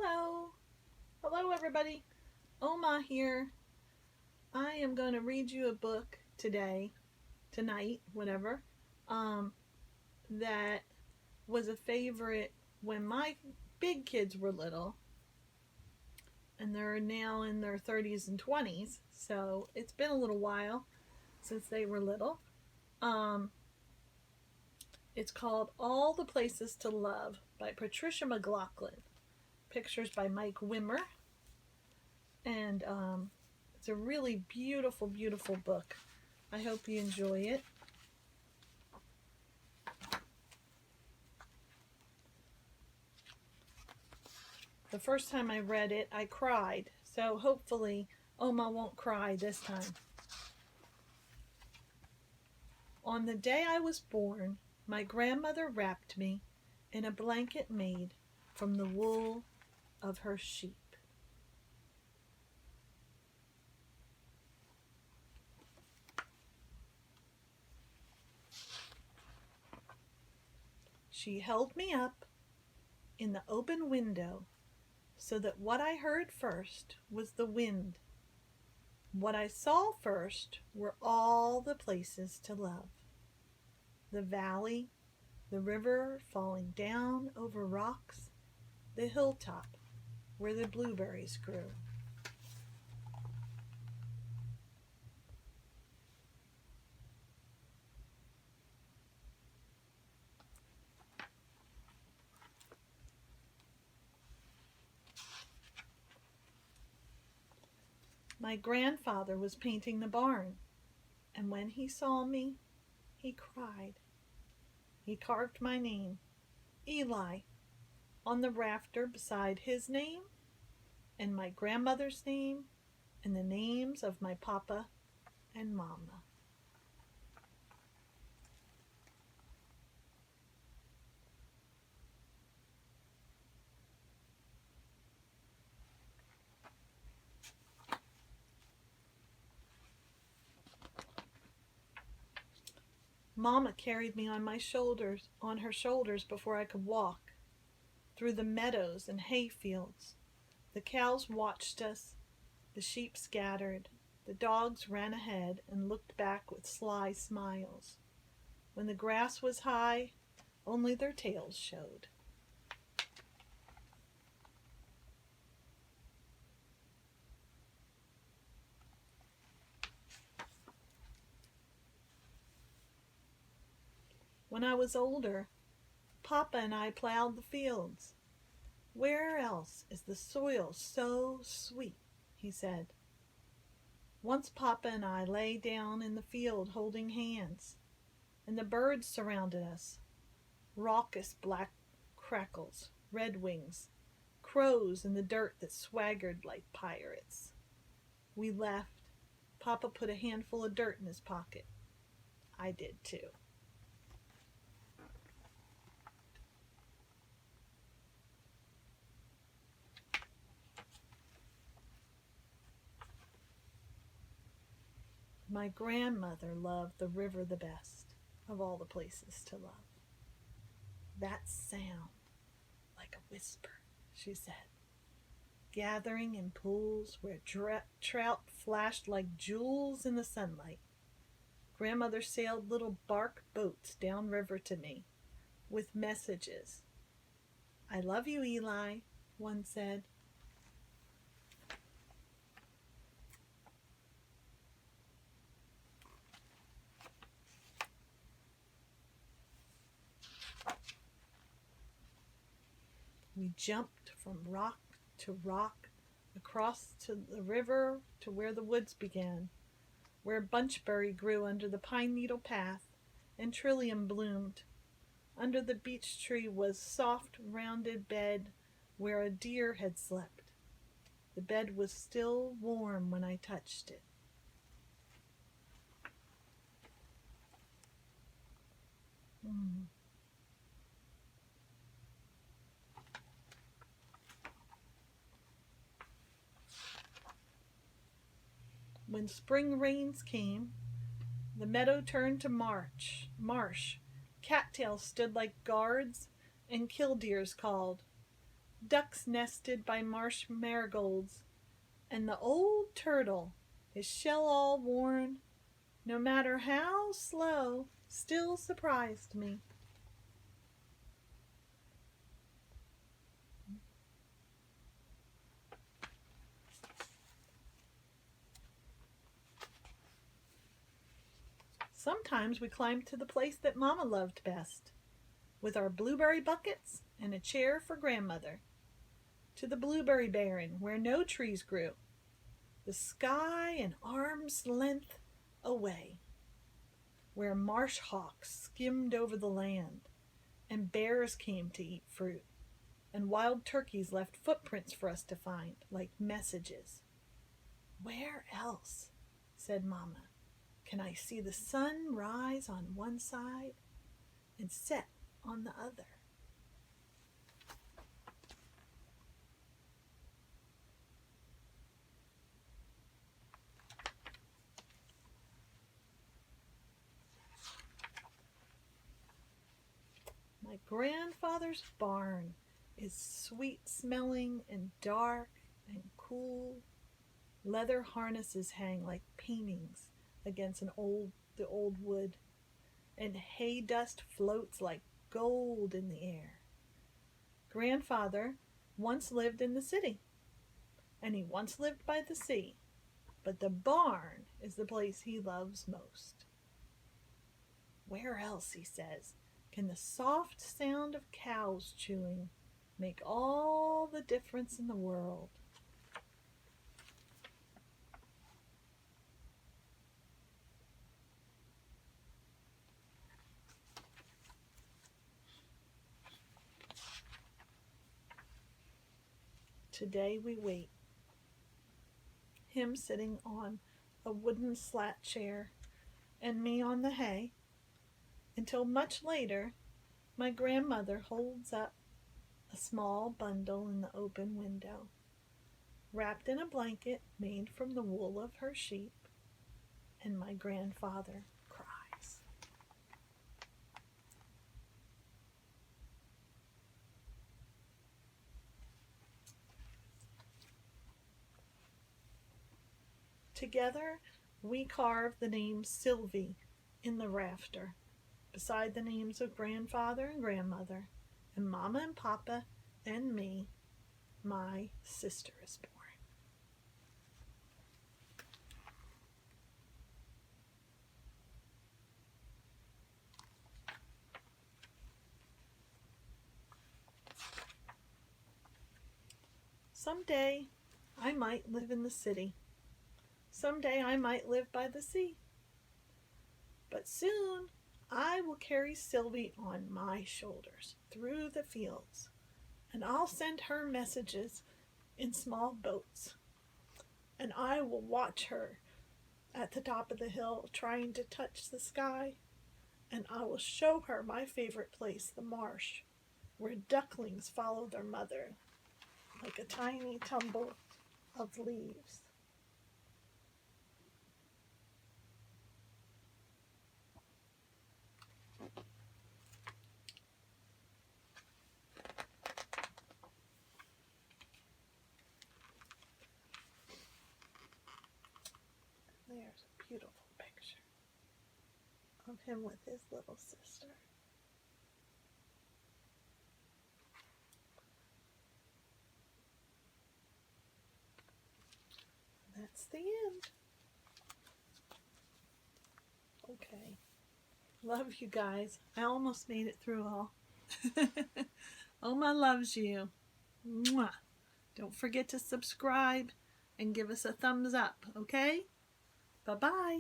Hello. Hello, everybody. Oma here. I am going to read you a book tonight, whatever, that was a favorite when my big kids were little, and they're now in their 30s and 20s, so it's been a little while since they were little. It's called All the Places to Love by Patricia MacLachlan. Pictures by Mike Wimmer. And it's a really beautiful, beautiful book. I hope you enjoy it. The first time I read it, I cried. So hopefully Oma won't cry this time. On the day I was born, my grandmother wrapped me in a blanket made from the wool of her sheep. She held me up in the open window so that what I heard first was the wind. What I saw first were all the places to love. The valley, the river falling down over rocks, the hilltop where the blueberries grew. My grandfather was painting the barn, and when he saw me, he cried. He carved my name, Eli, on the rafter beside his name and my grandmother's name and the names of my papa and mama. Mama carried me on her shoulders before I could walk, through the meadows and hay fields. The cows watched us, the sheep scattered, the dogs ran ahead and looked back with sly smiles. When the grass was high, only their tails showed. When I was older, Papa and I plowed the fields. Where else is the soil so sweet? He said. Once Papa and I lay down in the field holding hands, and the birds surrounded us. Raucous black crackles, redwings, crows in the dirt that swaggered like pirates. We left. Papa put a handful of dirt in his pocket. I did too. My grandmother loved the river the best of all the places to love. That sound, like a whisper, she said, gathering in pools where trout flashed like jewels in the sunlight. Grandmother sailed little bark boats downriver to me with messages. I love you, Eli, one said. We jumped from rock to rock, across to the river to where the woods began, where bunchberry grew under the pine needle path and trillium bloomed. Under the beech tree was soft, rounded bed where a deer had slept. The bed was still warm when I touched it. When spring rains came, the meadow turned to marsh. Cattails stood like guards, and killdeers called. ducks nested by marsh marigolds, and the old turtle, his shell all worn, no matter how slow, still surprised me. Sometimes we climbed to the place that Mama loved best, with our blueberry buckets and a chair for grandmother, to the blueberry barren where no trees grew, the sky an arm's length away, where marsh hawks skimmed over the land, and bears came to eat fruit, and wild turkeys left footprints for us to find, like messages. Where else, said Mama, can I see the sun rise on one side and set on the other? My grandfather's barn is sweet-smelling and dark and cool. Leather harnesses hang like paintings against the old wood, and hay dust floats like gold in the air. Grandfather once lived in the city, and he once lived by the sea, but the barn is the place he loves most. Where else, he says, can the soft sound of cows chewing make all the difference in the world? Today we wait. Him sitting on a wooden slat chair and me on the hay, until much later my grandmother holds up a small bundle in the open window, wrapped in a blanket made from the wool of her sheep, and my grandfather cries. Together we carve the name Sylvie in the rafter, beside the names of grandfather and grandmother, and Mama and Papa, and me. My sister is born. Someday I might live in the city. Someday I might live by the sea. But soon I will carry Sylvie on my shoulders through the fields, and I'll send her messages in small boats, and I will watch her at the top of the hill trying to touch the sky, and I will show her my favorite place, the marsh, where ducklings follow their mother like a tiny tumble of leaves. There's a beautiful picture of him with his little sister. That's the end. Okay. Love you guys. I almost made it through all. Oma loves you. Mwah. Don't forget to subscribe and give us a thumbs up, okay? Bye-bye.